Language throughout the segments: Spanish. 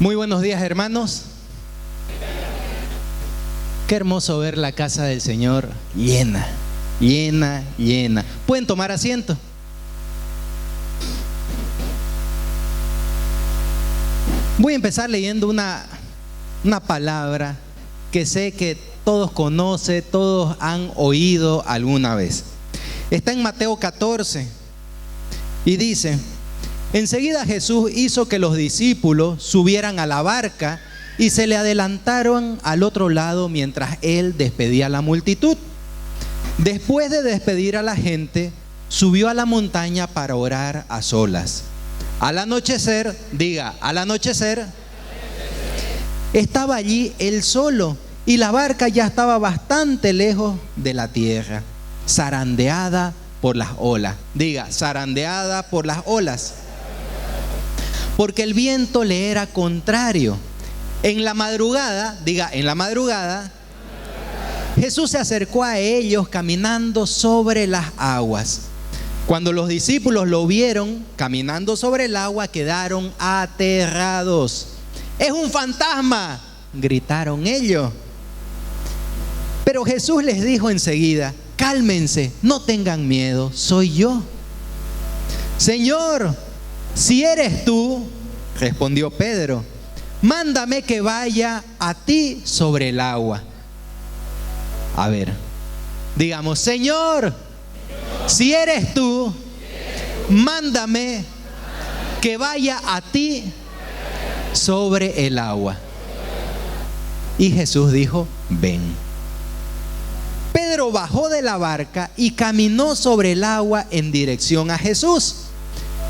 Muy buenos días, hermanos. Qué hermoso ver la casa del Señor llena, llena, llena. ¿Pueden tomar asiento? Voy a empezar leyendo una palabra que sé que todos conocen, todos han oído alguna vez. Está en Mateo 14 y dice: enseguida Jesús hizo que los discípulos subieran a la barca y se le adelantaron al otro lado mientras él despedía a la multitud. Después de despedir a la gente, subió a la montaña para orar a solas. Al anochecer, diga, al anochecer, estaba allí él solo y la barca ya estaba bastante lejos de la tierra, zarandeada por las olas. Diga, zarandeada por las olas, porque el viento le era contrario. En la madrugada, diga, en la madrugada, Jesús se acercó a ellos caminando sobre las aguas. Cuando los discípulos lo vieron caminando sobre el agua, quedaron aterrados. ¡Es un fantasma!, gritaron ellos. Pero Jesús les dijo enseguida: cálmense, no tengan miedo, soy yo. Señor, si eres tú, respondió Pedro, mándame que vaya a ti sobre el agua. A ver, digamos: Señor, si eres tú, mándame que vaya a ti sobre el agua. Y Jesús dijo: ven. Pedro bajó de la barca y caminó sobre el agua en dirección a Jesús.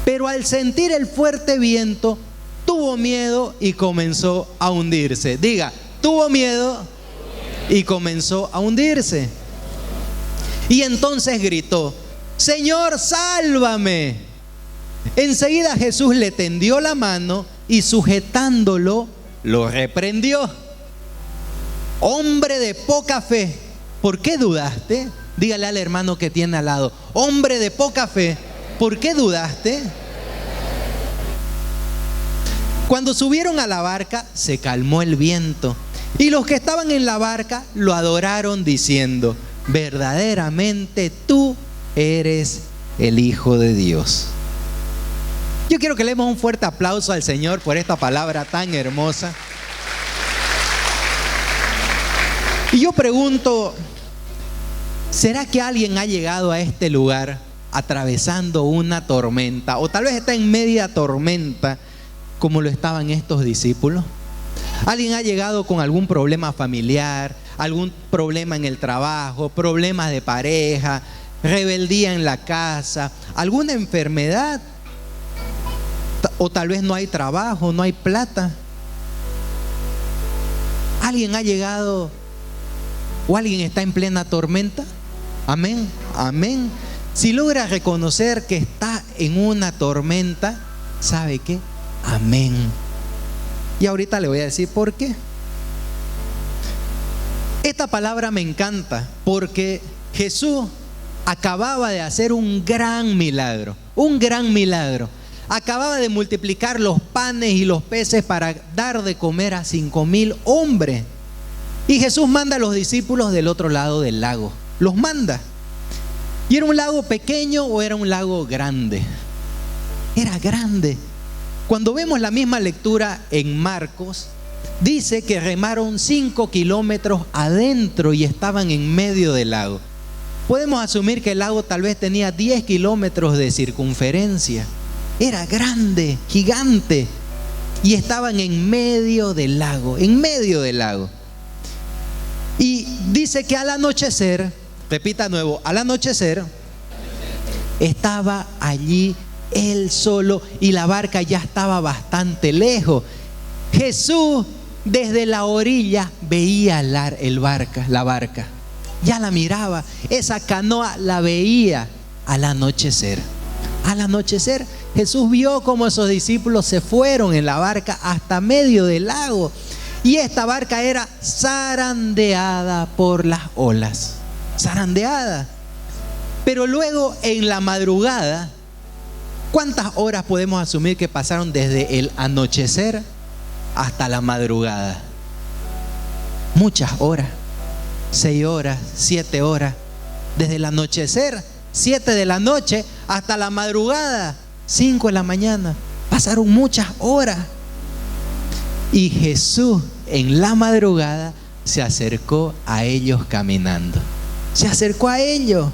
Pero al sentir el fuerte viento, tuvo miedo y comenzó a hundirse. Diga, tuvo miedo y comenzó a hundirse. Y entonces gritó: Señor, sálvame. Enseguida Jesús le tendió la mano y sujetándolo, lo reprendió. Hombre de poca fe, ¿por qué dudaste? Dígale al hermano que tiene al lado: hombre de poca fe, ¿por qué dudaste? Cuando subieron a la barca, se calmó el viento, y los que estaban en la barca lo adoraron diciendo: verdaderamente tú eres el Hijo de Dios. Yo quiero que le demos un fuerte aplauso al Señor por esta palabra tan hermosa. Y yo pregunto, ¿será que alguien ha llegado a este lugar atravesando una tormenta? O tal vez está en media tormenta, como lo estaban estos discípulos. ¿Alguien ha llegado con algún problema familiar, algún problema en el trabajo, problemas de pareja, rebeldía en la casa, alguna enfermedad? O tal vez no hay trabajo, no hay plata. ¿Alguien ha llegado o alguien está en plena tormenta? Amén, amén. Si logra reconocer que está en una tormenta, ¿sabe qué? Amén. Y ahorita le voy a decir por qué. Esta palabra me encanta porque Jesús acababa de hacer un gran milagro. Un gran milagro. Acababa de multiplicar los panes y los peces para dar de comer a 5,000 hombres. Y Jesús manda a los discípulos del otro lado del lago. Los manda. ¿Y era un lago pequeño o era un lago grande? Era grande. Cuando vemos la misma lectura en Marcos, dice que remaron 5 kilómetros adentro y estaban en medio del lago. Podemos asumir que el lago tal vez tenía 10 kilómetros de circunferencia. Era grande, gigante. Y estaban en medio del lago, en medio del lago. Y dice que al anochecer, repita nuevo, al anochecer, estaba allí él solo y la barca ya estaba bastante lejos. Jesús desde la orilla veía la barca, ya la miraba, esa canoa la veía al anochecer. Al anochecer Jesús vio cómo esos discípulos se fueron en la barca hasta medio del lago y esta barca era zarandeada por las olas, zarandeada. Pero luego en la madrugada, ¿cuántas horas podemos asumir que pasaron desde el anochecer hasta la madrugada. Muchas horas, 6 horas, 7 horas, desde el anochecer, 7 de la noche, hasta la madrugada, 5 de la mañana. Pasaron muchas horas. Y Jesús en la madrugada se acercó a ellos caminando. Se acercó a ellos.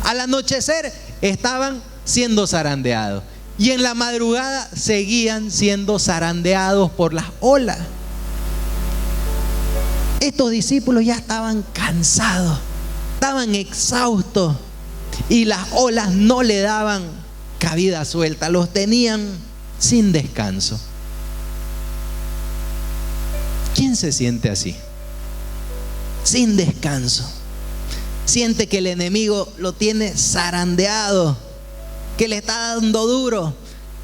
Al anochecer estaban siendo zarandeados. Y en la madrugada seguían siendo zarandeados por las olas. Estos discípulos ya estaban cansados, estaban exhaustos. Y las olas no le daban cabida suelta, los tenían sin descanso. ¿Quién se siente así? Sin descanso. Siente que el enemigo lo tiene zarandeado, que le está dando duro,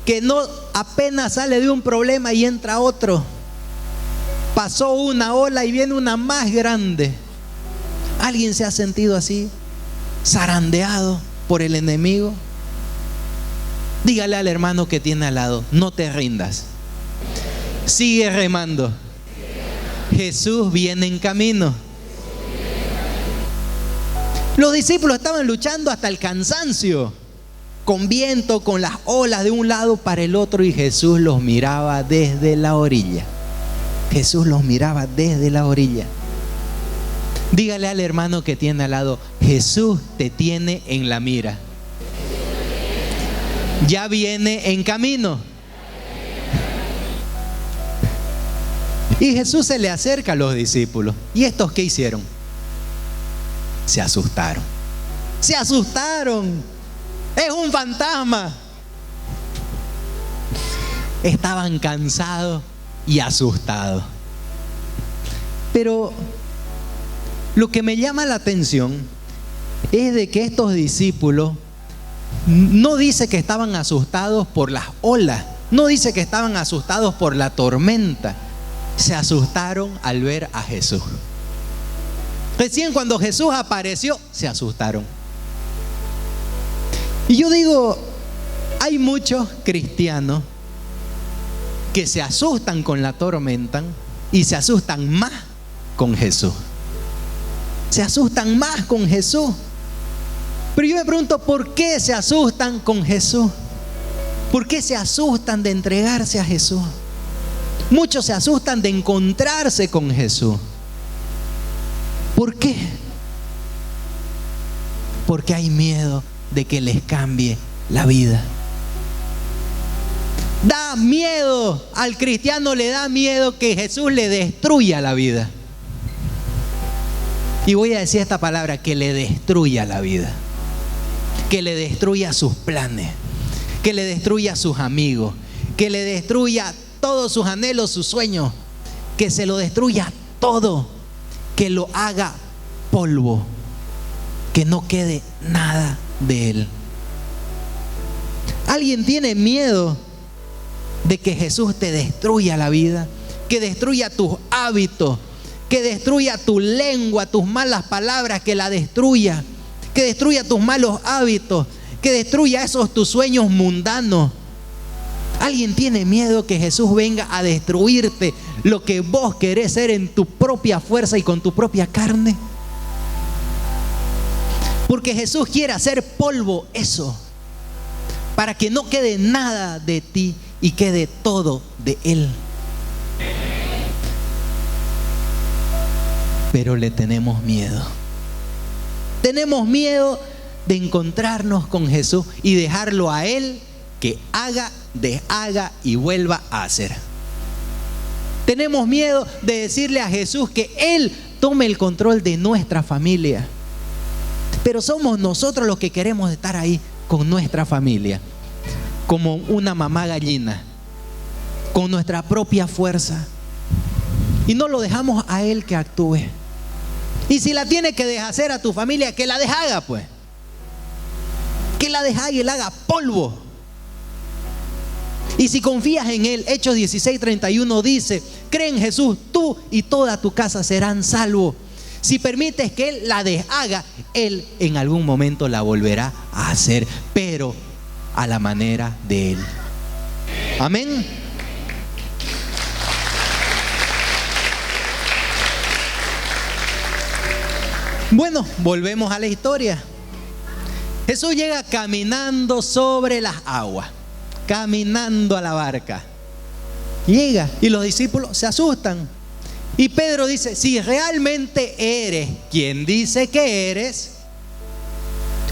que no apenas sale de un problema y entra otro. Pasó una ola y viene una más grande. ¿Alguien se ha sentido así, zarandeado por el enemigo? Dígale al hermano que tiene al lado: no te rindas, sigue remando. Jesús viene en camino. Los discípulos estaban luchando hasta el cansancio, con viento, con las olas de un lado para el otro, y Jesús los miraba desde la orilla. Jesús los miraba desde la orilla. Dígale al hermano que tiene al lado: Jesús te tiene en la mira. Ya viene en camino. Y Jesús se le acerca a los discípulos. ¿Y estos qué hicieron? Se asustaron. Se asustaron. Es un fantasma. Estaban cansados y asustados. Pero lo que me llama la atención es de que estos discípulos no dice que estaban asustados por las olas, no dice que estaban asustados por la tormenta. Se asustaron al ver a Jesús. Recién cuando Jesús apareció, se asustaron. Y yo digo, hay muchos cristianos que se asustan con la tormenta y se asustan más con Jesús. Se asustan más con Jesús. Pero yo me pregunto, ¿por qué se asustan con Jesús? ¿Por qué se asustan de entregarse a Jesús? Muchos se asustan de encontrarse con Jesús. ¿Por qué? Porque hay miedo de que les cambie la vida. Da miedo, al cristiano le da miedo que Jesús le destruya la vida. Y voy a decir esta palabra: que le destruya la vida, que le destruya sus planes, que le destruya sus amigos, que le destruya todos sus anhelos, sus sueños, que se lo destruya todo, que lo haga polvo, que no quede nada de él. ¿Alguien tiene miedo de que Jesús te destruya la vida? Que destruya tus hábitos, que destruya tu lengua, tus malas palabras, que la destruya, que destruya tus malos hábitos, que destruya esos tus sueños mundanos. ¿Alguien tiene miedo que Jesús venga a destruirte lo que vos querés ser en tu propia fuerza y con tu propia carne? Porque Jesús quiere hacer polvo eso, para que no quede nada de ti y quede todo de Él. Pero le tenemos miedo. Tenemos miedo de encontrarnos con Jesús y dejarlo a Él que haga, deshaga y vuelva a hacer. Tenemos miedo de decirle a Jesús que Él tome el control de nuestra familia. Pero somos nosotros los que queremos estar ahí con nuestra familia, como una mamá gallina, con nuestra propia fuerza. Y no lo dejamos a Él que actúe. Y si la tiene que deshacer a tu familia, que la deshaga pues. Que la deshaga y la haga polvo. Y si confías en Él, Hechos 16:31 dice: cree en Jesús, tú y toda tu casa serán salvos. Si permites que Él la deshaga, Él en algún momento la volverá a hacer, pero a la manera de Él. Amén. Bueno, volvemos a la historia. Jesús llega caminando sobre las aguas, caminando a la barca. Llega y los discípulos se asustan. Y Pedro dice, si realmente eres quien dice que eres,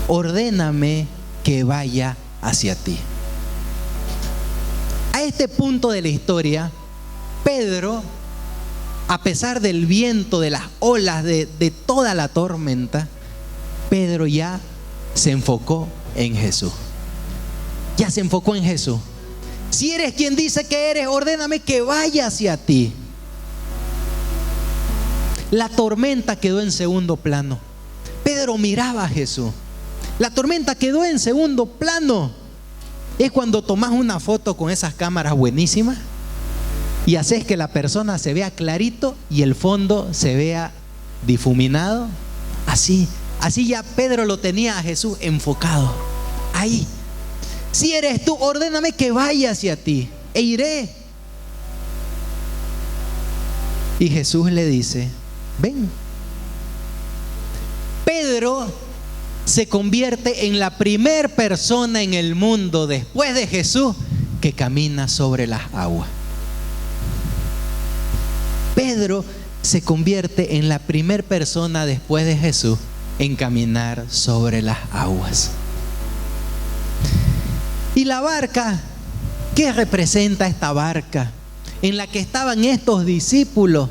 ordéname que vaya hacia ti. A este punto de la historia, Pedro, a pesar del viento, de las olas, de toda la tormenta, Pedro ya se enfocó en Jesús. Ya se enfocó en Jesús. Si eres quien dice que eres, ordéname que vaya hacia ti. La tormenta quedó en segundo plano. Pedro miraba a Jesús. La tormenta quedó en segundo plano. Es cuando tomas una foto con esas cámaras buenísimas y haces que la persona se vea clarito y el fondo se vea difuminado. Así ya Pedro lo tenía a Jesús enfocado. Ahí. Si eres tú, ordéname que vaya hacia ti e iré. Y Jesús le dice, ven. Pedro se convierte en la primera persona en el mundo después de Jesús que camina sobre las aguas. Pedro se convierte en la primera persona después de Jesús en caminar sobre las aguas. Y la barca, ¿qué representa esta barca en la que estaban estos discípulos?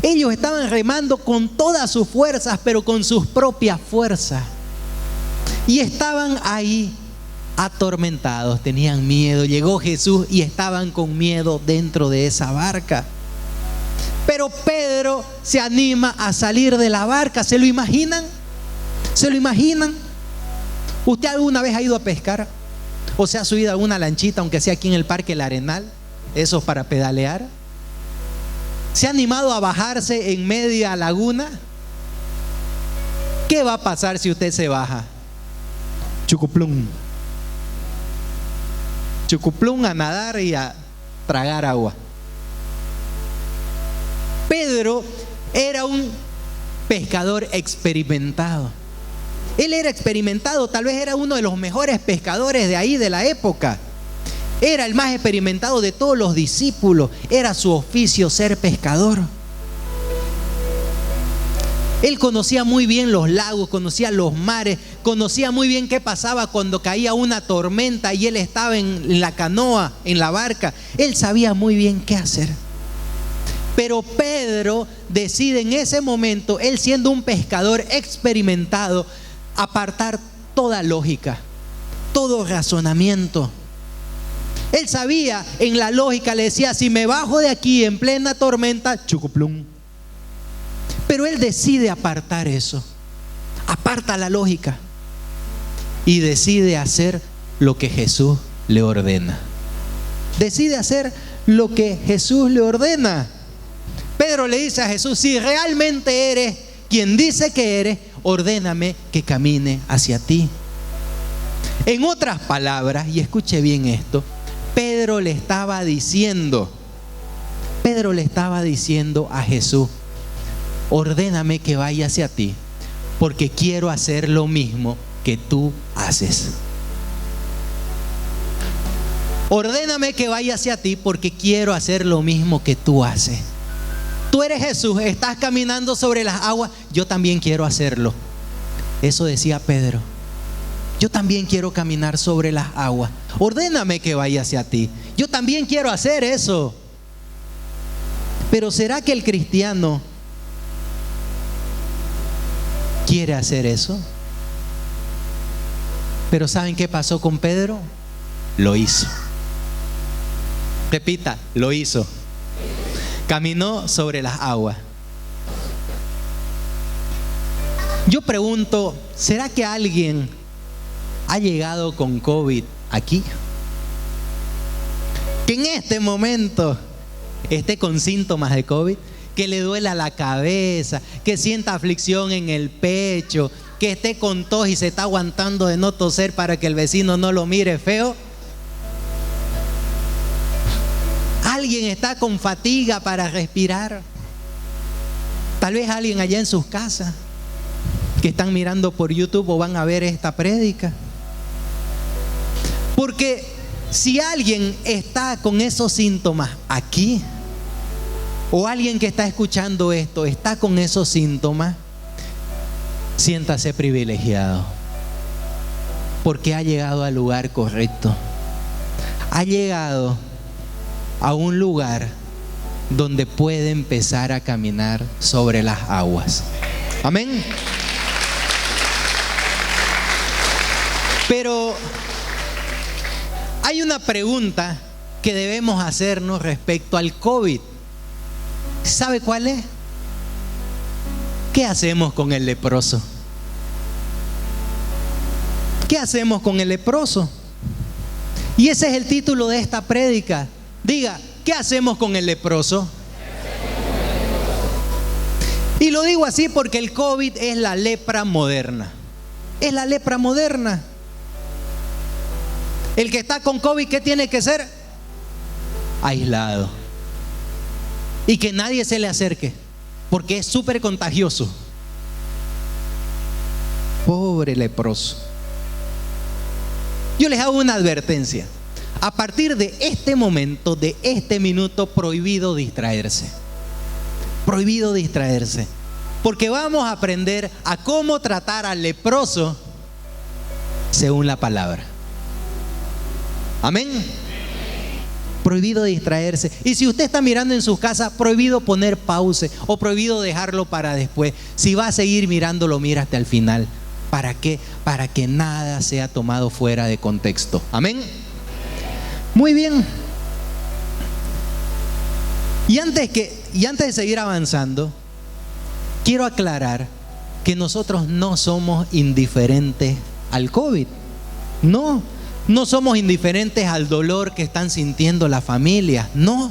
Ellos estaban remando con todas sus fuerzas, pero con sus propias fuerzas. Y estaban ahí atormentados, tenían miedo. Llegó Jesús y estaban con miedo dentro de esa barca. Pero Pedro se anima a salir de la barca. ¿Se lo imaginan? ¿Se lo imaginan? ¿Usted alguna vez ha ido a pescar? ¿O se ha subido a alguna lanchita, aunque sea aquí en el Parque El Arenal? Esos para pedalear. ¿Se ha animado a bajarse en media laguna? ¿Qué va a pasar si usted se baja? Chucuplum. Chucuplum a nadar y a tragar agua. Pedro era un pescador experimentado. Él era experimentado, tal vez era uno de los mejores pescadores de ahí, de la época. Era el más experimentado de todos los discípulos. Era su oficio ser pescador. Él conocía muy bien los lagos, conocía los mares, conocía muy bien qué pasaba cuando caía una tormenta y él estaba en la canoa, en la barca. Él sabía muy bien qué hacer. Pero Pedro decide en ese momento, él siendo un pescador experimentado, apartar toda lógica, todo razonamiento. Él sabía, en la lógica le decía, si me bajo de aquí en plena tormenta, chucuplum. Pero él decide apartar eso, aparta la lógica y decide hacer lo que Jesús le ordena. Decide hacer lo que Jesús le ordena. Pedro le dice a Jesús, si realmente eres quien dice que eres, ordéname que camine hacia ti. En otras palabras, y escuche bien esto, Pedro le estaba diciendo a Jesús, ordéname que vaya hacia ti, porque quiero hacer lo mismo que tú haces. Ordéname que vaya hacia ti, porque quiero hacer lo mismo que tú haces. Tú eres Jesús, estás caminando sobre las aguas, yo también quiero hacerlo. Eso decía Pedro. Yo también quiero caminar sobre las aguas. Ordéname que vaya hacia ti. Yo también quiero hacer eso. Pero ¿será que el cristiano quiere hacer eso? Pero ¿saben qué pasó con Pedro? Lo hizo. Repita, lo hizo. Caminó sobre las aguas. Yo pregunto, ¿será que alguien ha llegado con COVID aquí? Que en este momento esté con síntomas de COVID, que le duela la cabeza, que sienta aflicción en el pecho, que esté con tos y se está aguantando de no toser para que el vecino no lo mire feo. Alguien está con fatiga para respirar. Tal vez alguien allá en sus casas. que están mirando por YouTube o van a ver esta prédica. Porque si alguien está con esos síntomas aquí, o alguien que está escuchando esto está con esos síntomas, siéntase privilegiado, porque ha llegado al lugar correcto. Ha llegado a un lugar donde puede empezar a caminar sobre las aguas. Amén. Pero hay una pregunta que debemos hacernos respecto al COVID. ¿Sabe cuál es? ¿Qué hacemos con el leproso? ¿Qué hacemos con el leproso? Y ese es el título de esta prédica. Diga, ¿qué hacemos con el leproso? Y lo digo así porque el COVID es la lepra moderna. Es la lepra moderna. El que está con COVID, ¿qué tiene que ser? Aislado. Y que nadie se le acerque, porque es súper contagioso. Pobre leproso. Yo les hago una advertencia. A partir de este momento, de este minuto, prohibido distraerse. Prohibido distraerse. Porque vamos a aprender a cómo tratar al leproso según la palabra. Amén. Prohibido distraerse. Y si usted está mirando en su casa, prohibido poner pause o prohibido dejarlo para después. Si va a seguir mirándolo, mira hasta el final. ¿Para qué? Para que nada sea tomado fuera de contexto. Amén. Muy bien. Y antes de seguir avanzando, quiero aclarar que nosotros no somos indiferentes al COVID. No somos indiferentes al dolor que están sintiendo las familias. No,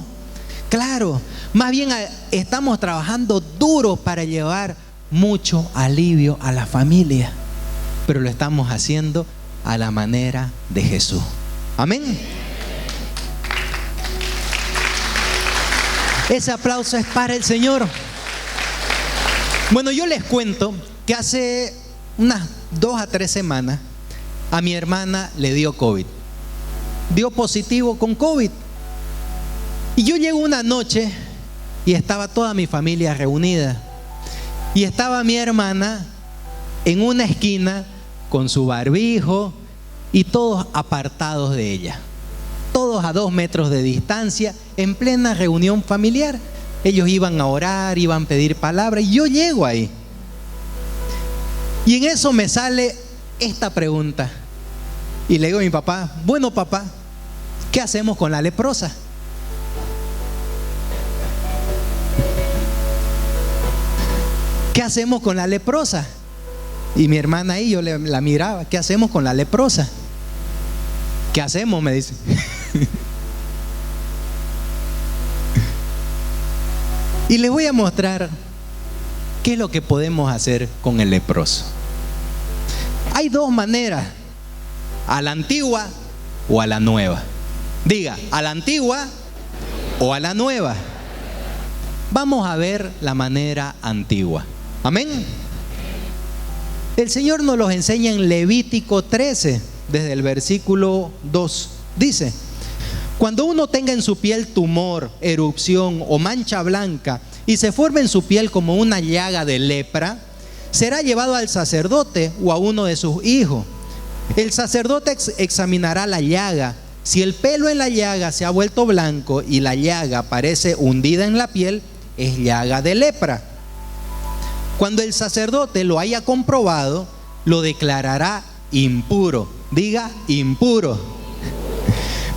claro. Más bien estamos trabajando duro para llevar mucho alivio a la familia. Pero lo estamos haciendo a la manera de Jesús. Amén. Ese aplauso es para el Señor. Bueno, yo les cuento que hace unas 2 a 3 semanas a mi hermana le dio COVID. Dio positivo con COVID. Y yo llego una noche y estaba toda mi familia reunida. Y estaba mi hermana en una esquina con su barbijo y todos apartados de ella. Todos a 2 metros de distancia, en plena reunión familiar. Ellos iban a orar, iban a pedir palabra y yo llego ahí. Y en eso me sale esta pregunta. Y le digo a mi papá, bueno papá, ¿qué hacemos con la leprosa? ¿Qué hacemos con la leprosa? Y mi hermana ahí, yo la miraba, ¿qué hacemos con la leprosa? ¿Qué hacemos? Me dice. Y les voy a mostrar qué es lo que podemos hacer con el leproso. Hay 2 maneras, a la antigua o a la nueva. Diga, a la antigua o a la nueva. Vamos a ver la manera antigua. Amén. El Señor nos los enseña en Levítico 13, desde el versículo 2. Dice: cuando uno tenga en su piel tumor, erupción o mancha blanca y se forme en su piel como una llaga de lepra, será llevado al sacerdote o a uno de sus hijos. El sacerdote examinará la llaga. Si el pelo en la llaga se ha vuelto blanco y la llaga parece hundida en la piel, es llaga de lepra. Cuando el sacerdote lo haya comprobado, lo declarará impuro. Diga, impuro.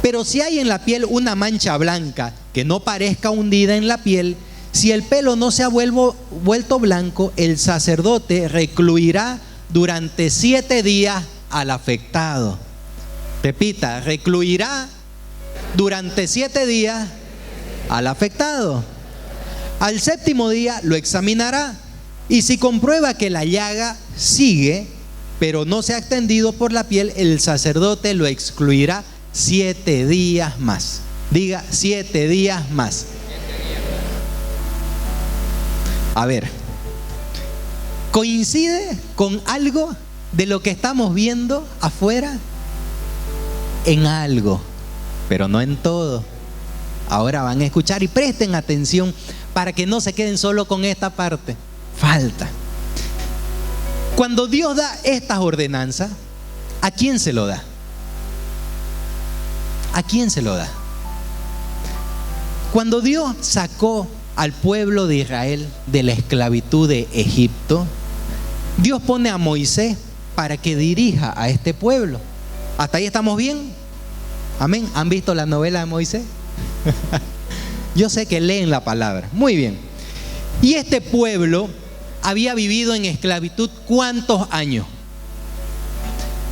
Pero si hay en la piel una mancha blanca que no parezca hundida en la piel, si el pelo no se ha vuelto blanco, el sacerdote recluirá durante 7 días al afectado. Repita, recluirá durante 7 días al afectado. Al 7º día lo examinará y si comprueba que la llaga sigue, pero no se ha extendido por la piel, el sacerdote lo excluirá 7 días más. Diga, 7 días más. A ver, ¿Coincide con algo de lo que estamos viendo afuera? En algo, pero no en todo. Ahora van a escuchar y presten atención para que no se queden solo con esta parte. Falta. Cuando Dios da estas ordenanzas, ¿a quién se lo da? ¿A quién se lo da? Cuando Dios sacó al pueblo de Israel de la esclavitud de Egipto, Dios pone a Moisés para que dirija a este pueblo. ¿Hasta ahí estamos bien? Amén. ¿Han visto la novela de Moisés? Yo sé que leen la palabra. Muy bien. Y este pueblo había vivido en esclavitud ¿cuántos años?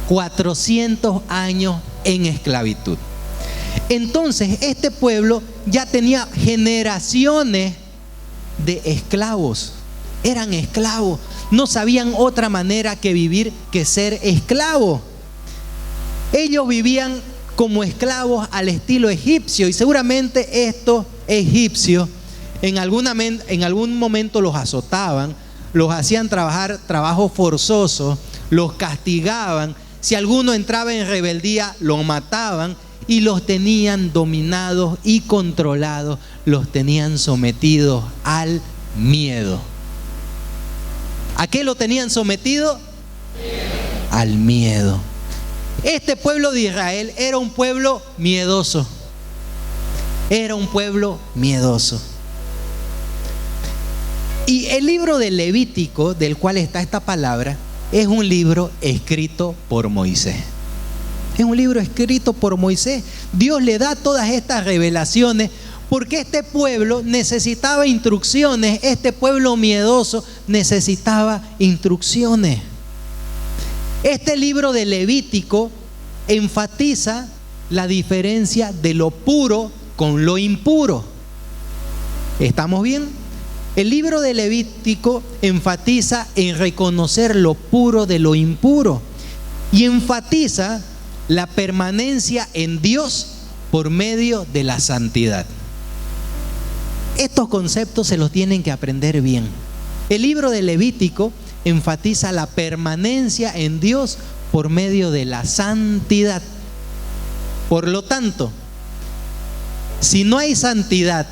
400 años en esclavitud. Entonces este pueblo ya tenía generaciones de esclavos. Eran esclavos. No sabían otra manera que vivir que ser esclavos. Ellos vivían como esclavos al estilo egipcio, y seguramente estos egipcios en algún momento los azotaban, los hacían trabajar trabajos forzosos, los castigaban. Si alguno entraba en rebeldía, lo mataban y los tenían dominados y controlados, los tenían sometidos al miedo. ¿A qué lo tenían sometido? Al miedo. Este pueblo de Israel era un pueblo miedoso. Era un pueblo miedoso. Y el libro de Levítico, del cual está esta palabra, es un libro escrito por Moisés. Es un libro escrito por Moisés. Dios le da todas estas revelaciones porque este pueblo necesitaba instrucciones. Este pueblo miedoso necesitaba instrucciones. Este libro de Levítico enfatiza la diferencia de lo puro con lo impuro. ¿Estamos bien? El libro de Levítico enfatiza en reconocer lo puro de lo impuro y enfatiza la permanencia en Dios por medio de la santidad. Estos conceptos se los tienen que aprender bien. El libro de Levítico enfatiza la permanencia en Dios por medio de la santidad. Por lo tanto, si no hay santidad,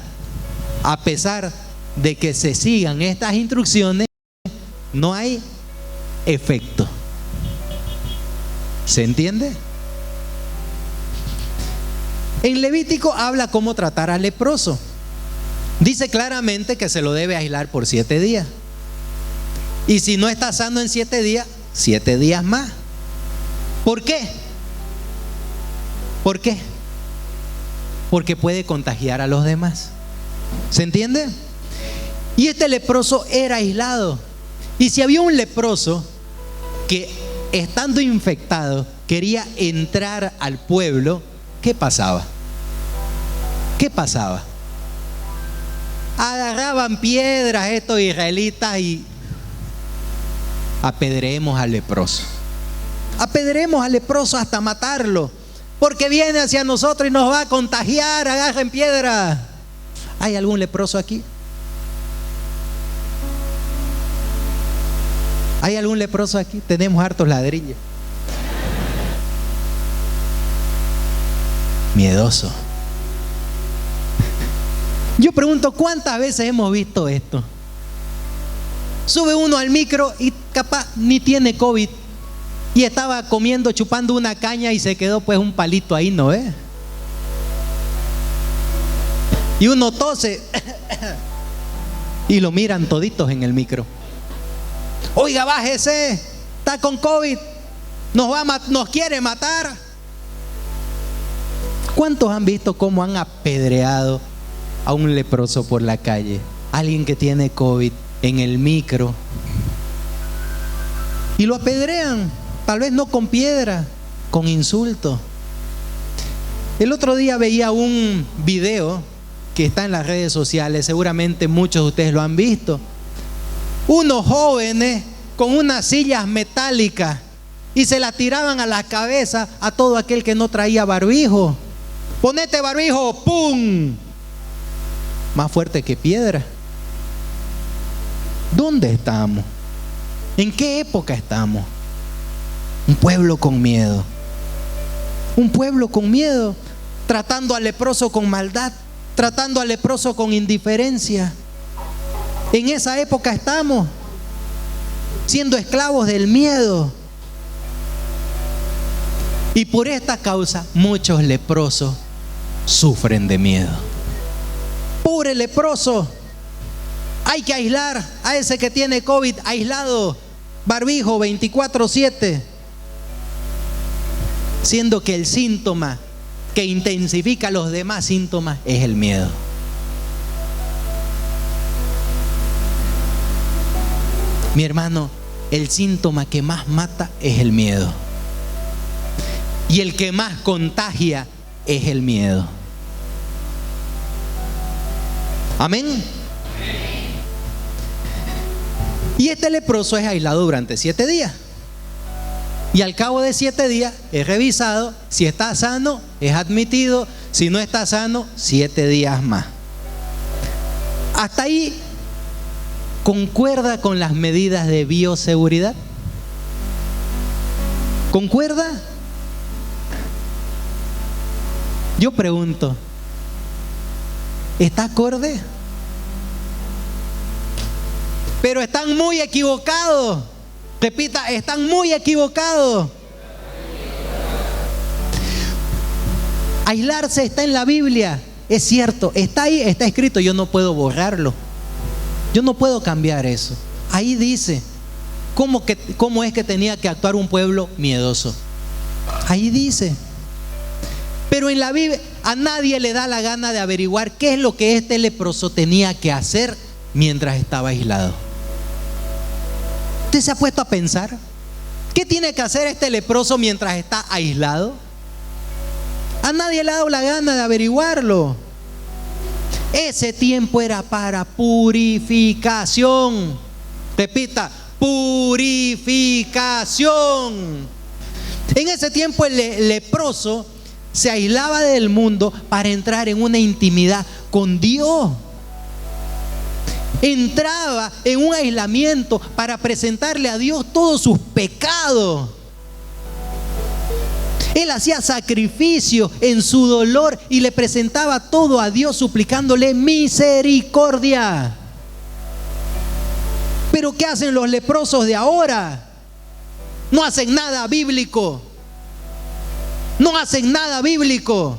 a pesar de que se sigan estas instrucciones, no hay efecto. ¿Se entiende? En Levítico habla cómo tratar al leproso. Dice claramente que se lo debe aislar por 7 días. Y si no está sano en 7 días, 7 días más. ¿Por qué? ¿Por qué? Porque puede contagiar a los demás. ¿Se entiende? Y este leproso era aislado. Y si había un leproso que estando infectado quería entrar al pueblo, ¿qué pasaba? ¿Qué pasaba? Agarraban piedras estos israelitas y apedreemos al leproso. Apedreemos al leproso hasta matarlo, porque viene hacia nosotros y nos va a contagiar. Agarren piedra. ¿Hay algún leproso aquí? ¿Hay algún leproso aquí? Tenemos hartos ladrillos. Miedoso. Yo pregunto, ¿cuántas veces hemos visto esto? Sube uno al micro y capaz ni tiene COVID y estaba comiendo, chupando una caña y se quedó pues un palito ahí, ¿no ve? Y uno tose y lo miran toditos en el micro. Oiga, bájese, está con COVID, nos quiere matar. ¿Cuántos han visto cómo han apedreado a un leproso por la calle? Alguien que tiene COVID en el micro. Y lo apedrean, tal vez no con piedra, con insulto. El otro día veía un video que está en las redes sociales, seguramente muchos de ustedes lo han visto. Unos jóvenes con unas sillas metálicas y se la tiraban a la cabeza a todo aquel que no traía barbijo. Ponete barbijo, ¡pum! Más fuerte que piedra. ¿Dónde estamos? ¿En qué época estamos? Un pueblo con miedo. Un pueblo con miedo, tratando al leproso con maldad, tratando al leproso con indiferencia. En esa época estamos, siendo esclavos del miedo. Y por esta causa muchos leprosos sufren de miedo. Pobre leproso, hay que aislar a ese que tiene COVID, aislado, barbijo 24/7, siendo que el síntoma que intensifica los demás síntomas es el miedo. Mi hermano, el síntoma que más mata es el miedo. Y el que más contagia es el miedo. Amén. Y este leproso es aislado durante 7 días. Y al cabo de 7 días es revisado. Si está sano, es admitido. Si no está sano, 7 días más. Hasta ahí, ¿concuerda con las medidas de bioseguridad? ¿Concuerda? Yo pregunto, ¿está acorde? Pero están muy equivocados. Repita, están muy equivocados. Aislarse está en la Biblia, es cierto, está ahí, está escrito, yo no puedo borrarlo. Yo no puedo cambiar eso. Ahí dice cómo es que tenía que actuar un pueblo miedoso. Ahí dice. Pero en la Biblia a nadie le da la gana de averiguar qué es lo que este leproso tenía que hacer mientras estaba aislado. ¿Usted se ha puesto a pensar? ¿Qué tiene que hacer este leproso mientras está aislado? A nadie le ha dado la gana de averiguarlo. Ese tiempo era para purificación. Repita, purificación. En ese tiempo el leproso se aislaba del mundo para entrar en una intimidad con Dios. Entraba en un aislamiento para presentarle a Dios todos sus pecados. Él hacía sacrificio en su dolor y le presentaba todo a Dios suplicándole misericordia. Pero ¿qué hacen los leprosos de ahora? No hacen nada bíblico. No hacen nada bíblico.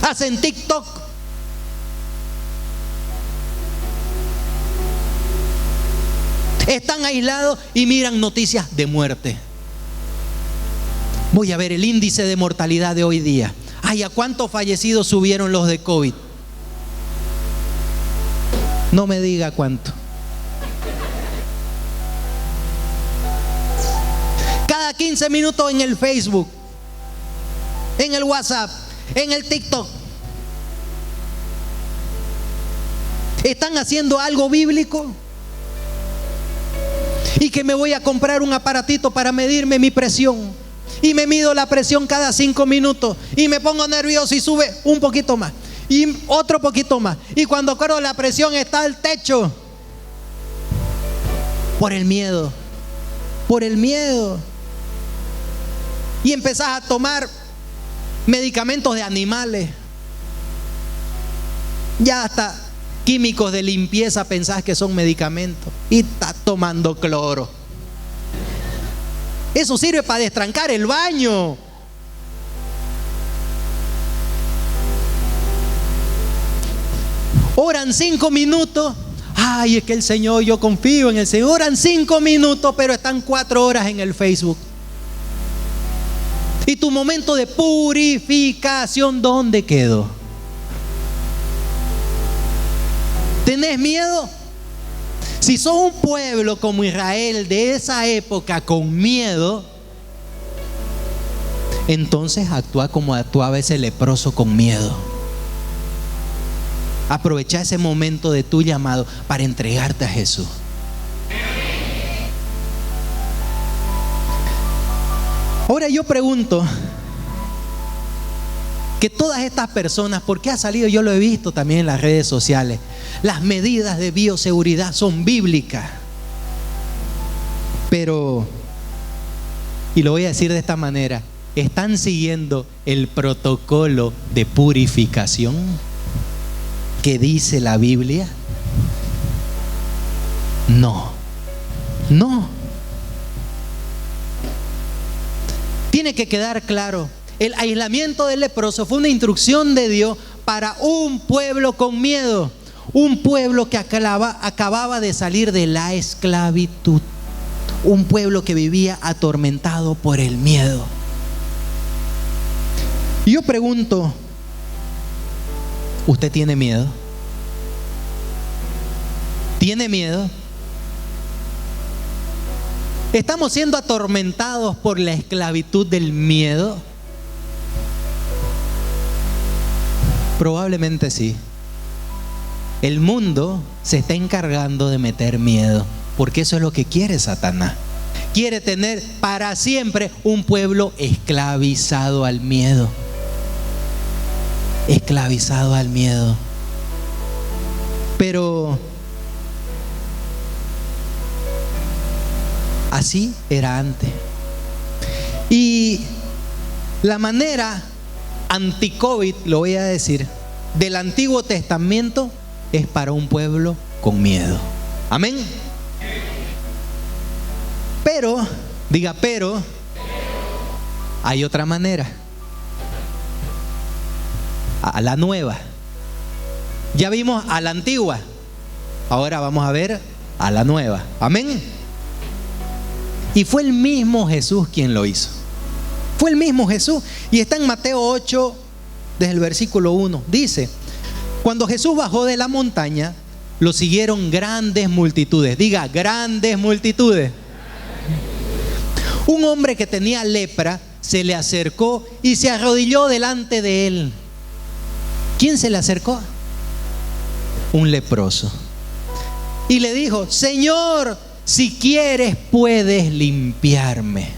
Hacen TikTok. Están aislados y miran noticias de muerte. Voy a ver el índice de mortalidad de hoy día. Ay, ¿a cuántos fallecidos subieron los de COVID? No me diga cuánto. Cada 15 minutos en el Facebook, en el WhatsApp, en el TikTok. ¿Están haciendo algo bíblico? Y que me voy a comprar un aparatito para medirme mi presión. Y me mido la presión cada 5 minutos. Y me pongo nervioso y sube un poquito más. Y otro poquito más. Y cuando acuerdo la presión está al techo. Por el miedo. Por el miedo. Y empezás a tomar medicamentos de animales. Ya hasta químicos de limpieza pensás que son medicamentos. Y estás tomando cloro. Eso sirve para destrancar el baño. Oran 5 minutos. Ay, es que el Señor, yo confío en el Señor. Oran 5 minutos, pero están 4 horas en el Facebook. Y tu momento de purificación, ¿dónde quedó? ¿Tenés miedo? Si sos un pueblo como Israel de esa época con miedo, entonces actúa como actuaba ese leproso con miedo. Aprovecha ese momento de tu llamado para entregarte a Jesús. Ahora yo pregunto, que todas estas personas, porque ha salido, yo lo he visto también en las redes sociales, las medidas de bioseguridad son bíblicas. Pero, y lo voy a decir de esta manera, ¿están siguiendo el protocolo de purificación que dice la Biblia? No. Tiene que quedar claro, el aislamiento del leproso fue una instrucción de Dios para un pueblo con miedo, un pueblo que acababa de salir de la esclavitud, un pueblo que vivía atormentado por el miedo. Y yo pregunto, ¿usted tiene miedo? ¿Tiene miedo? ¿Estamos siendo atormentados por la esclavitud del miedo? Probablemente sí. El mundo se está encargando de meter miedo, porque eso es lo que quiere Satanás. Quiere tener para siempre un pueblo esclavizado al miedo. Esclavizado al miedo. Pero así era antes. Y la manera anti-COVID, lo voy a decir, del Antiguo Testamento es para un pueblo con miedo. Amén. Pero, diga, pero hay otra manera. A la nueva. Ya vimos a la antigua. Ahora vamos a ver a la nueva. Amén. Y fue el mismo Jesús quien lo hizo. Fue el mismo Jesús. Y está en Mateo 8, desde el versículo 1. Dice: cuando Jesús bajó de la montaña, lo siguieron grandes multitudes. Diga, grandes multitudes. Un hombre que tenía lepra se le acercó y se arrodilló delante de él. ¿Quién se le acercó? Un leproso. Y le dijo: Señor, si quieres puedes limpiarme.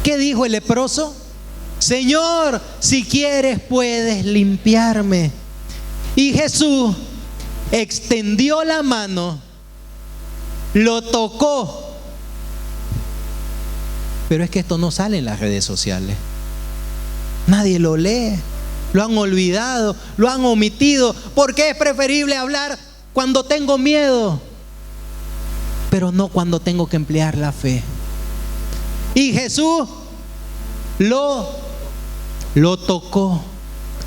¿Qué dijo el leproso? Señor, si quieres puedes limpiarme. Y Jesús extendió la mano, lo tocó. Pero es que esto no sale en las redes sociales. Nadie lo lee. Lo han olvidado, lo han omitido, porque es preferible hablar cuando tengo miedo, pero no cuando tengo que emplear la fe. Y Jesús lo tocó.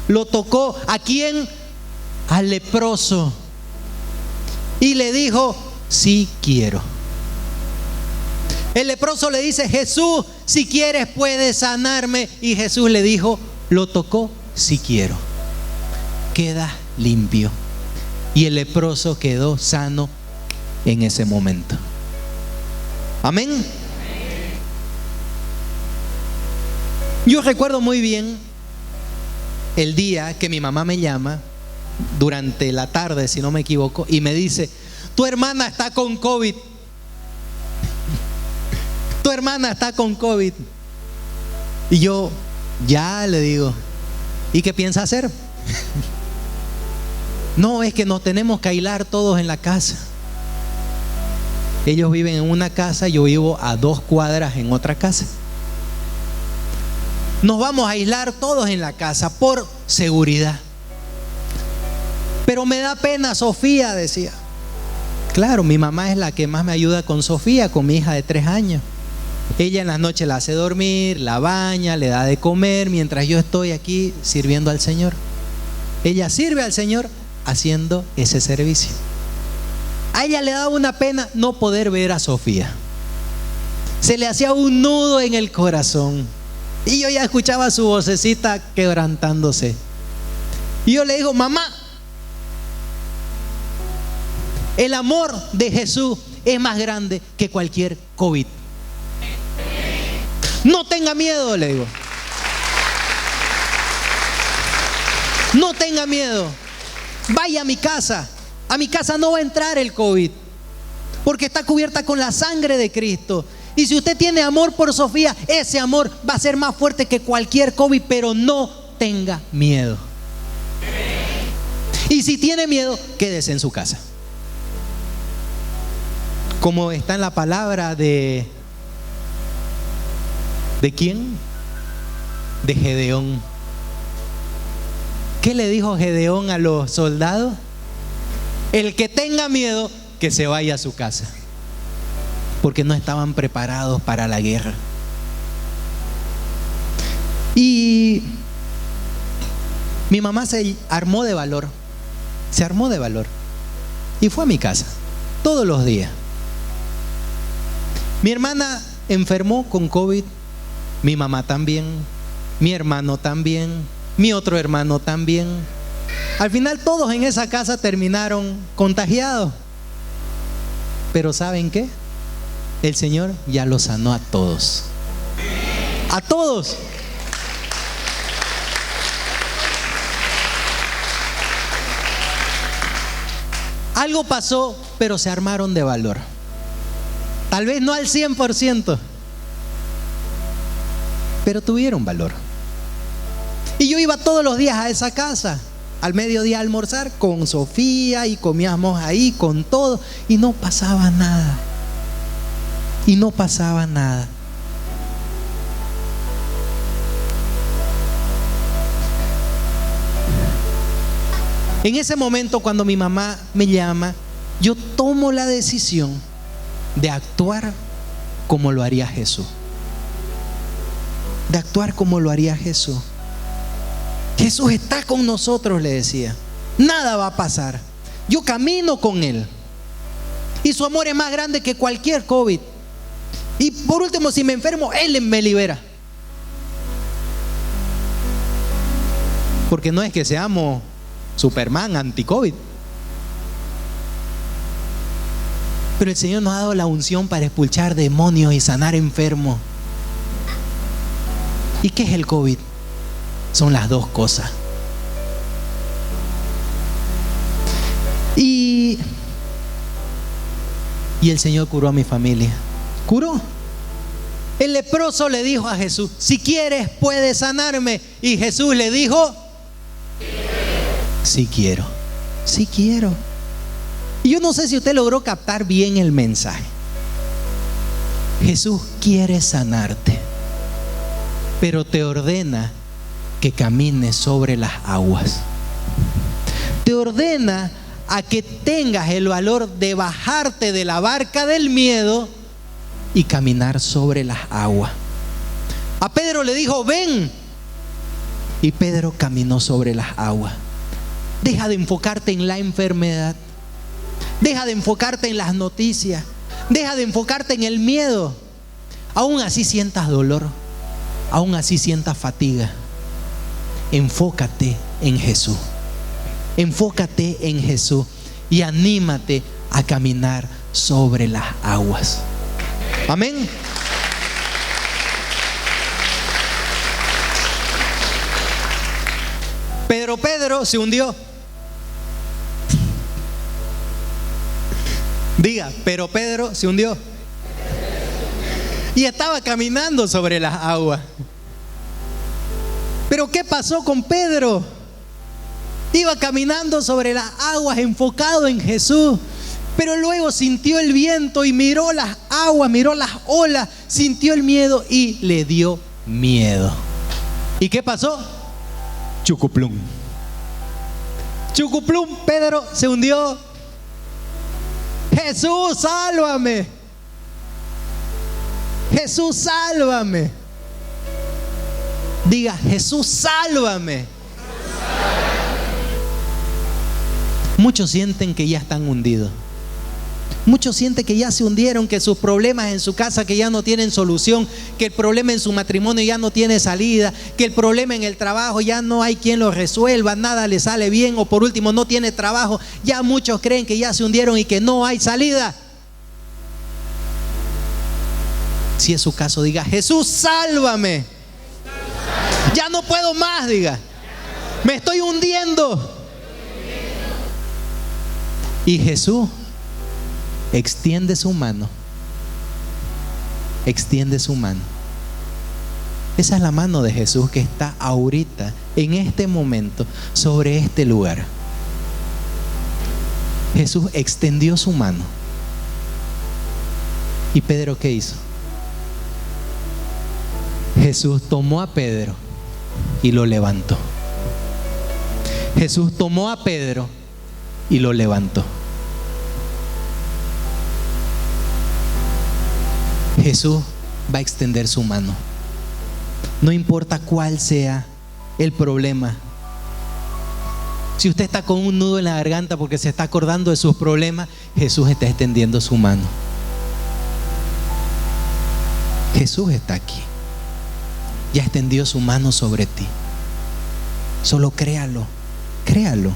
Lo tocó. ¿A quién? Al leproso. Y le dijo: sí quiero. El leproso le dice: Jesús, si quieres puedes sanarme. Y Jesús le dijo, lo tocó: sí quiero. Queda limpio. Y el leproso quedó sano en ese momento. Amén. Yo recuerdo muy bien el día que mi mamá me llama, durante la tarde si no me equivoco, y me dice: tu hermana está con COVID. Tu hermana está con COVID. Y yo ya le digo: ¿y qué piensa hacer? No, es que nos tenemos que aislar todos en la casa. Ellos viven en una casa, yo vivo a 2 cuadras en otra casa. Nos vamos a aislar todos en la casa por seguridad. Pero me da pena Sofía, decía. Claro, mi mamá es la que más me ayuda con Sofía, con mi hija de 3 años. Ella en las noches la hace dormir, la baña, le da de comer, mientras yo estoy aquí sirviendo al Señor. Ella sirve al Señor haciendo ese servicio. A ella le daba una pena no poder ver a Sofía. Se le hacía un nudo en el corazón. Y yo ya escuchaba su vocecita quebrantándose. Y yo le digo: mamá, el amor de Jesús es más grande que cualquier COVID. No tenga miedo, le digo. No tenga miedo. Vaya a mi casa. A mi casa no va a entrar el COVID, porque está cubierta con la sangre de Cristo. Y si usted tiene amor por Sofía, ese amor va a ser más fuerte que cualquier COVID, pero no tenga miedo. Y si tiene miedo, quédese en su casa. como está en la palabra ¿de quién? De Gedeón. ¿Qué le dijo Gedeón a los soldados? El que tenga miedo, que se vaya a su casa, porque no estaban preparados para la guerra. Y mi mamá se armó de valor, y fue a mi casa todos los días. Mi hermana enfermó con COVID, mi mamá también, mi hermano también, mi otro hermano también. Al final todos en esa casa terminaron contagiados. Pero ¿saben qué? El Señor ya los sanó a todos. A todos. Algo pasó, pero se armaron de valor. Tal vez no al 100%, pero tuvieron valor. Y yo iba todos los días a esa casa, al mediodía a almorzar con Sofía, y comíamos ahí con todo, y no pasaba nada. Y no pasaba nada. En ese momento, cuando mi mamá me llama, yo tomo la decisión de actuar como lo haría Jesús. De actuar como lo haría Jesús. Jesús está con nosotros, le decía. Nada va a pasar. Yo camino con Él. Y su amor es más grande que cualquier COVID. Y por último, si me enfermo, Él me libera. Porque no es que seamos Superman anti-COVID, pero el Señor nos ha dado la unción para expulsar demonios y sanar enfermos. ¿Y qué es el COVID? Son las dos cosas. Y el Señor curó a mi familia. Curó. El leproso le dijo a Jesús: si quieres puedes sanarme. Y Jesús le dijo: sí quiero, sí quiero. Y yo no sé si usted logró captar bien el mensaje. Jesús quiere sanarte, pero te ordena que camines sobre las aguas. Te ordena a que tengas el valor de bajarte de la barca del miedo y caminar sobre las aguas. A Pedro le dijo: ven. Y Pedro caminó sobre las aguas. Deja de enfocarte en la enfermedad. Deja de enfocarte en las noticias. Deja de enfocarte en el miedo. Aún así sientas dolor. Aún así sientas fatiga. Enfócate en Jesús. Enfócate en Jesús. Y anímate a caminar sobre las aguas. Amén. Pero Pedro se hundió. Diga, pero Pedro se hundió. Y estaba caminando sobre las aguas. Pero ¿qué pasó con Pedro? Iba caminando sobre las aguas, enfocado en Jesús. Pero luego sintió el viento y miró las aguas, miró las olas, sintió el miedo y le dio miedo. ¿Y qué pasó? Chucuplum. Chucuplum, Pedro se hundió. Jesús, sálvame. Jesús, sálvame. Diga, Jesús, sálvame. Muchos sienten que ya están hundidos. Muchos sienten que ya se hundieron, que sus problemas en su casa que ya no tienen solución, que el problema en su matrimonio ya no tiene salida, que el problema en el trabajo ya no hay quien lo resuelva, nada le sale bien, o por último no tiene trabajo. Ya muchos creen que ya se hundieron y que no hay salida. Si es su caso, diga: Jesús, sálvame. Ya no puedo más, diga. Me estoy hundiendo. Y Jesús extiende su mano. Extiende su mano. Esa es la mano de Jesús que está ahorita, en este momento, sobre este lugar. Jesús extendió su mano ¿Y Pedro qué hizo? Jesús tomó a Pedro y lo levantó. Jesús tomó a Pedro y lo levantó. Jesús va a extender su mano. No importa cuál sea el problema. Si usted está con un nudo en la garganta porque se está acordando de sus problemas, Jesús está extendiendo su mano. Jesús está aquí. Ya extendió su mano sobre ti. Solo créalo, créalo.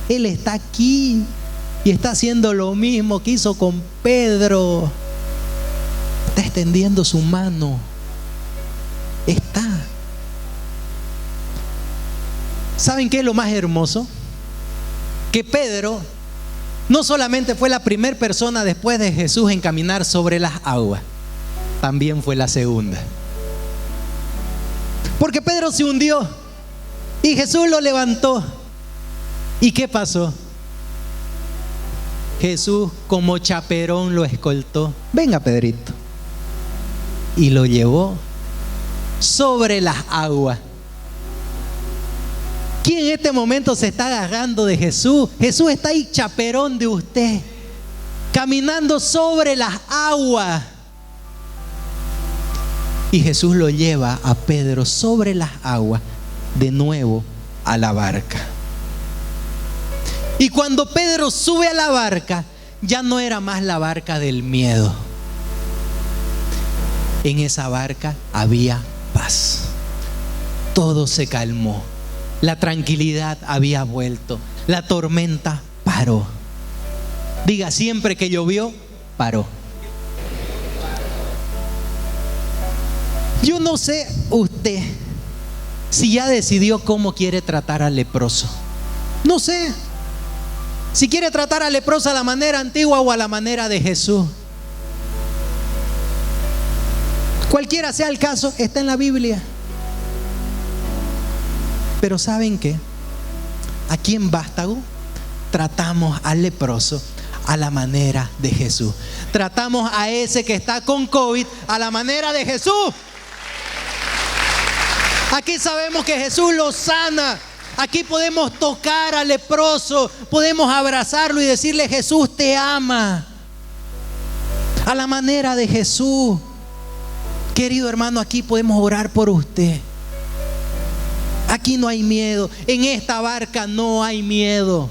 Él está aquí y está haciendo lo mismo que hizo con Pedro. Está extendiendo su mano. Está. ¿Saben qué es lo más hermoso? Que Pedro no solamente fue la primera persona después de Jesús en caminar sobre las aguas, también fue la segunda. Porque Pedro se hundió y Jesús lo levantó. ¿Y qué pasó? Jesús como chaperón lo escoltó. Venga, Pedrito. Y lo llevó sobre las aguas. ¿Quién en este momento se está agarrando de Jesús? Jesús está ahí, chaperón de usted, caminando sobre las aguas. Y Jesús lo lleva a Pedro sobre las aguas de nuevo a la barca. Y cuando Pedro sube a la barca, ya no era más la barca del miedo. En esa barca había paz. Todo se calmó. La tranquilidad había vuelto. La tormenta paró. Diga, siempre que llovió, paró. Yo no sé usted si ya decidió cómo quiere tratar al leproso. No sé si quiere tratar al leproso a la manera antigua o a la manera de Jesús. Cualquiera sea el caso, está en la Biblia. Pero ¿saben qué? Aquí en Vástago tratamos al leproso a la manera de Jesús. Tratamos a ese que está con COVID a la manera de Jesús. Aquí sabemos que Jesús lo sana. Aquí podemos tocar al leproso, podemos abrazarlo y decirle: Jesús te ama. A la manera de Jesús. Querido hermano, aquí podemos orar por usted. Aquí no hay miedo. En esta barca no hay miedo.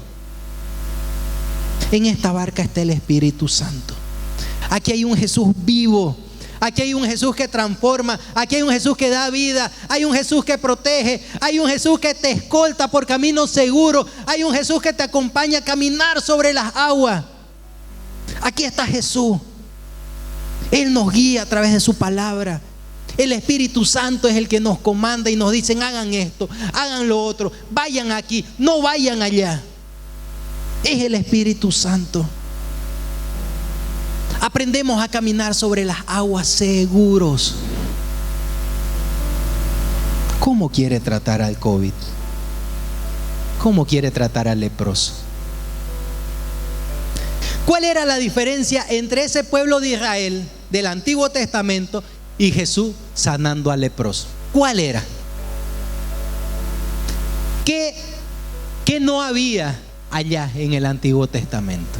En esta barca está el Espíritu Santo. Aquí hay un Jesús vivo. Aquí hay un Jesús que transforma. Aquí hay un Jesús que da vida. Hay un Jesús que protege. Hay un Jesús que te escolta por caminos seguros. Hay un Jesús que te acompaña a caminar sobre las aguas. Aquí está Jesús. Él nos guía a través de su palabra. El Espíritu Santo es el que nos comanda y nos dicen: hagan esto, hagan lo otro, vayan aquí, no vayan allá. Es el Espíritu Santo. Aprendemos a caminar sobre las aguas seguros. ¿Cómo quiere tratar al COVID? ¿Cómo quiere tratar al leproso? ¿Cuál era la diferencia entre ese pueblo de Israel del Antiguo Testamento y Jesús sanando al leproso? ¿Cuál era? ¿Qué no había allá en el Antiguo Testamento?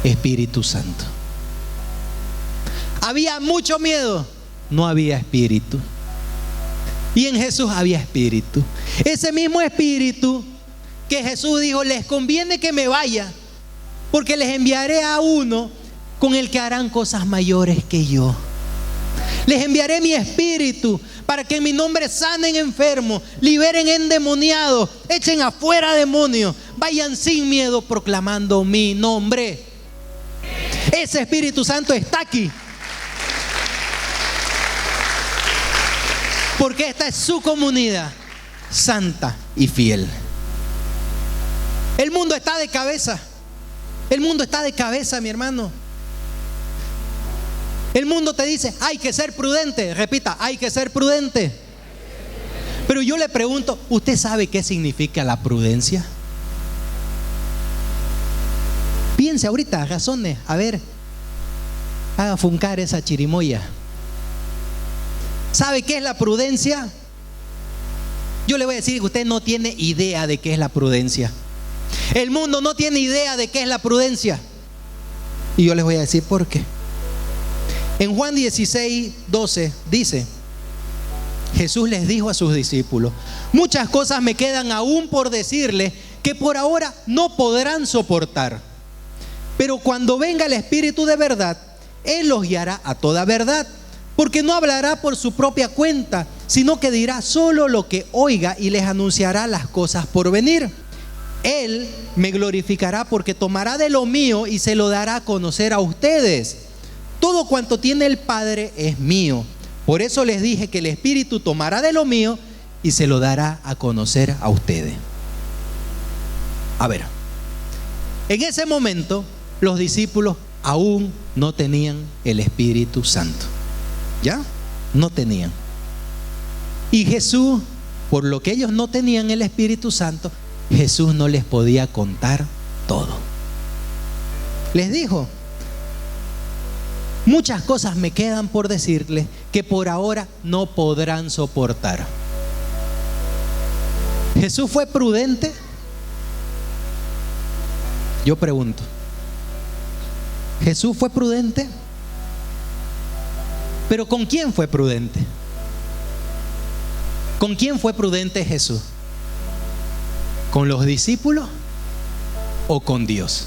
Espíritu Santo. ¿Había mucho miedo? No había espíritu. Y en Jesús había espíritu. Ese mismo espíritu que Jesús dijo: les conviene que me vaya, porque les enviaré a uno con el que harán cosas mayores que yo. Les enviaré mi espíritu para que en mi nombre sanen enfermos, liberen endemoniados, echen afuera demonios, vayan sin miedo proclamando mi nombre. Ese Espíritu Santo está aquí. Porque esta es su comunidad santa y fiel. El mundo está de cabeza. El mundo está de cabeza, mi hermano. El mundo te dice: hay que ser prudente. Repita: hay que ser prudente. Pero yo le pregunto: ¿usted sabe qué significa la prudencia? Piense ahorita, razone. A ver, haga funcar esa chirimoya. ¿Sabe qué es la prudencia? Yo le voy a decir que usted no tiene idea de qué es la prudencia. El mundo no tiene idea de qué es la prudencia. Y yo les voy a decir por qué. En Juan 16:12 dice: Jesús les dijo a sus discípulos: muchas cosas me quedan aún por decirles que por ahora no podrán soportar. Pero cuando venga el Espíritu de verdad, Él los guiará a toda verdad, porque no hablará por su propia cuenta, sino que dirá solo lo que oiga y les anunciará las cosas por venir. Él me glorificará porque tomará de lo mío y se lo dará a conocer a ustedes. Todo cuanto tiene el Padre es mío. Por eso les dije que el Espíritu tomará de lo mío y se lo dará a conocer a ustedes. A ver, en ese momento los discípulos aún no tenían el Espíritu Santo. ¿Ya? No tenían. Y Jesús, por lo que ellos no tenían el Espíritu Santo, Jesús no les podía contar todo. Les dijo: muchas cosas me quedan por decirles que por ahora no podrán soportar. ¿Jesús fue prudente? Yo pregunto, ¿Jesús fue prudente? Pero ¿con quién fue prudente? ¿Con quién fue prudente Jesús? ¿Con los discípulos o con Dios?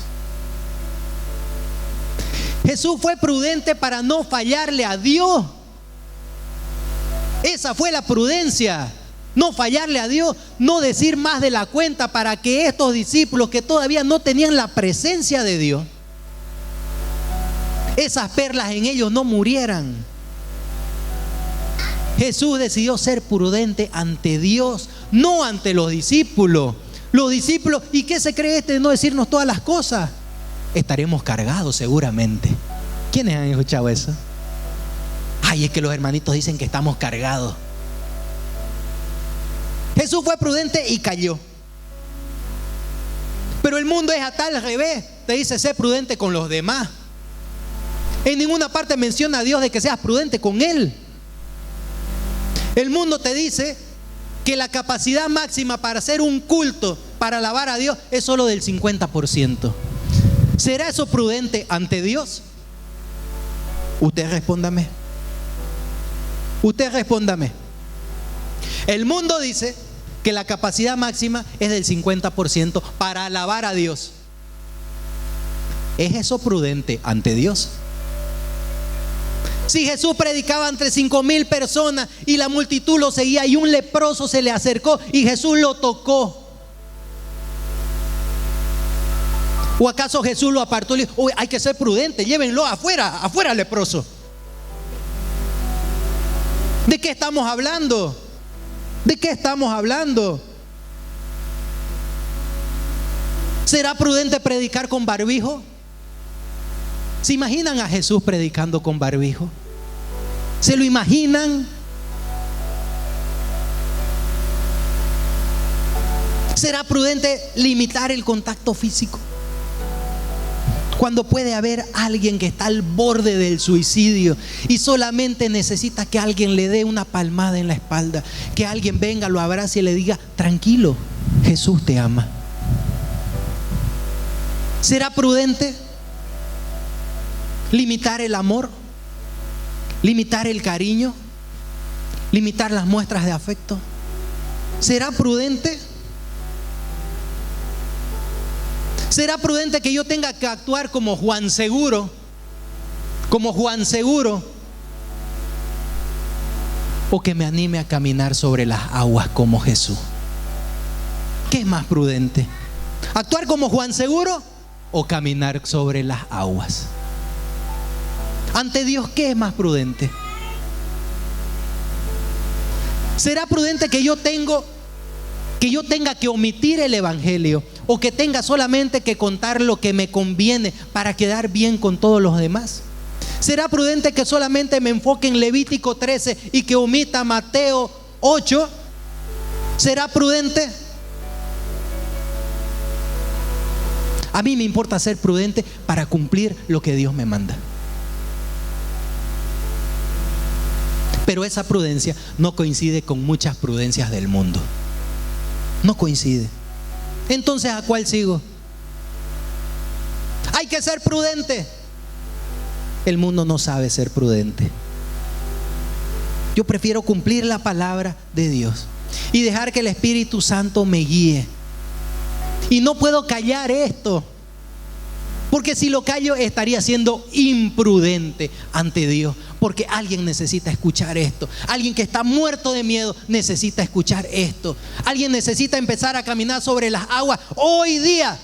Jesús fue prudente para no fallarle a Dios. Esa fue la prudencia. No fallarle a Dios, no decir más de la cuenta para que estos discípulos que todavía no tenían la presencia de Dios, esas perlas en ellos no murieran. Jesús decidió ser prudente ante Dios, no ante los discípulos. Los discípulos, ¿y qué se cree este de no decirnos todas las cosas? Estaremos cargados seguramente. ¿Quiénes han escuchado eso? Ay, es que los hermanitos dicen que estamos cargados. Jesús fue prudente y cayó. Pero el mundo es a tal revés. Te dice: sé prudente con los demás. En ninguna parte menciona a Dios de que seas prudente con Él. El mundo te dice que la capacidad máxima para hacer un culto, para alabar a Dios, es solo del 50%. ¿Será eso prudente ante Dios? Usted respóndame. Usted respóndame. El mundo dice que la capacidad máxima es del 50% para alabar a Dios. ¿Es eso prudente ante Dios? Si Jesús predicaba entre 5,000 personas y la multitud lo seguía y un leproso se le acercó y Jesús lo tocó, ¿o acaso Jesús lo apartó y le dijo: uy, hay que ser prudente, llévenlo afuera, afuera leproso? ¿De qué estamos hablando? ¿De qué estamos hablando? ¿Será prudente predicar con barbijo? ¿Se imaginan a Jesús predicando con barbijo? ¿Se lo imaginan? ¿Será prudente limitar el contacto físico cuando puede haber alguien que está al borde del suicidio y solamente necesita que alguien le dé una palmada en la espalda, que alguien venga, lo abrace y le diga: tranquilo, Jesús te ama? ¿Será prudente limitar el amor, limitar el cariño, limitar las muestras de afecto? ¿Será prudente? ¿Será prudente que yo tenga que actuar como Juan Seguro? Como Juan Seguro. ¿O que me anime a caminar sobre las aguas como Jesús? ¿Qué es más prudente? ¿Actuar como Juan Seguro o caminar sobre las aguas? Ante Dios, ¿qué es más prudente? ¿Será prudente que yo tenga que omitir el evangelio o que tenga solamente que contar lo que me conviene para quedar bien con todos los demás? ¿Será prudente que solamente me enfoque en Levítico 13 y que omita Mateo 8? ¿Será prudente? A mí me importa ser prudente para cumplir lo que Dios me manda. Pero esa prudencia no coincide con muchas prudencias del mundo. No coincide. Entonces, ¿a cuál sigo? Hay que ser prudente. El mundo no sabe ser prudente. Yo prefiero cumplir la palabra de Dios y dejar que el Espíritu Santo me guíe. Y no puedo callar esto, porque si lo callo estaría siendo imprudente ante Dios. Porque alguien necesita escuchar esto. Alguien que está muerto de miedo necesita escuchar esto. Alguien necesita empezar a caminar sobre las aguas hoy día.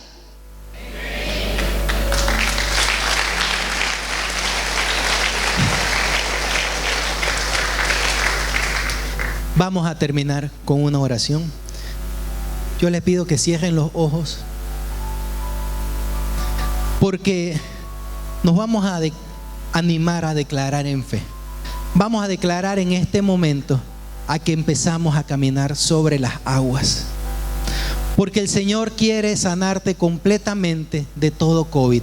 Vamos a terminar con una oración. Yo les pido que cierren los ojos, porque nos vamos a animar a declarar en fe. Vamos a declarar en este momento a que empezamos a caminar sobre las aguas, porque el Señor quiere sanarte completamente de todo COVID.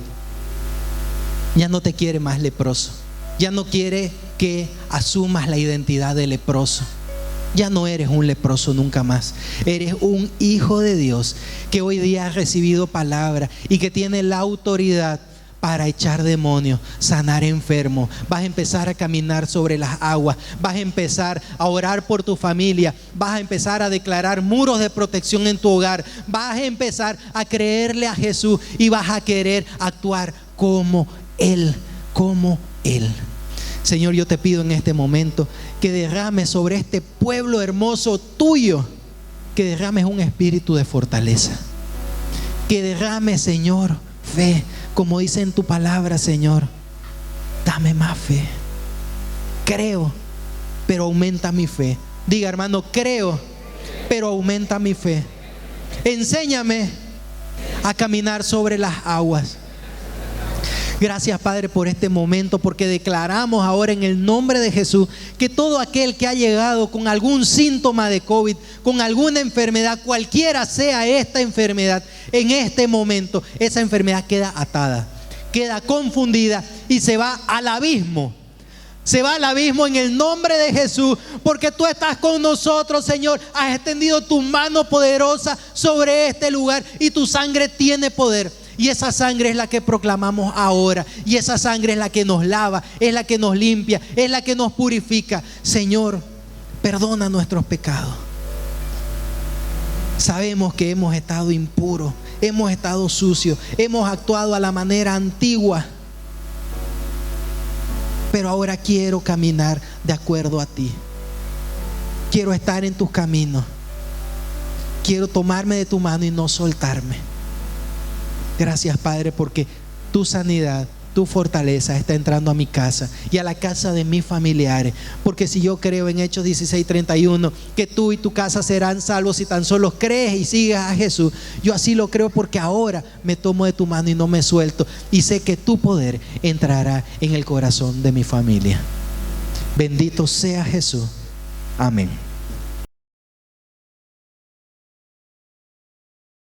Ya no te quiere más leproso. Ya no quiere que asumas la identidad de leproso. Ya no eres un leproso nunca más. Eres un hijo de Dios que hoy día ha recibido palabra y que tiene la autoridad para echar demonios, sanar enfermos. Vas a empezar a caminar sobre las aguas. Vas a empezar a orar por tu familia. Vas a empezar a declarar muros de protección en tu hogar. Vas a empezar a creerle a Jesús y vas a querer actuar como Él, como Él. Señor, yo te pido en este momento que derrames sobre este pueblo hermoso tuyo, que derrames un espíritu de fortaleza, que derrames, Señor, fe, como dice en tu palabra, Señor. Dame más fe. Creo, pero aumenta mi fe. Diga, hermano, creo, pero aumenta mi fe. Enséñame a caminar sobre las aguas. Gracias, Padre, por este momento, porque declaramos ahora en el nombre de Jesús que todo aquel que ha llegado con algún síntoma de COVID, con alguna enfermedad, cualquiera sea esta enfermedad, en este momento esa enfermedad queda atada, queda confundida y se va al abismo. Se va al abismo en el nombre de Jesús, porque tú estás con nosotros, Señor. Has extendido tu mano poderosa sobre este lugar y tu sangre tiene poder. Y esa sangre es la que proclamamos ahora. Y esa sangre es la que nos lava, es la que nos limpia, es la que nos purifica. Señor, perdona nuestros pecados. Sabemos que hemos estado impuros, hemos estado sucios, hemos actuado a la manera antigua. Pero ahora quiero caminar de acuerdo a ti. Quiero estar en tus caminos. Quiero tomarme de tu mano y no soltarme. Gracias, Padre, porque tu sanidad, tu fortaleza está entrando a mi casa y a la casa de mis familiares. Porque si yo creo en Hechos 16:31 que tú y tu casa serán salvos si tan solo crees y sigas a Jesús, yo así lo creo, porque ahora me tomo de tu mano y no me suelto, y sé que tu poder entrará en el corazón de mi familia. Bendito sea Jesús. Amén.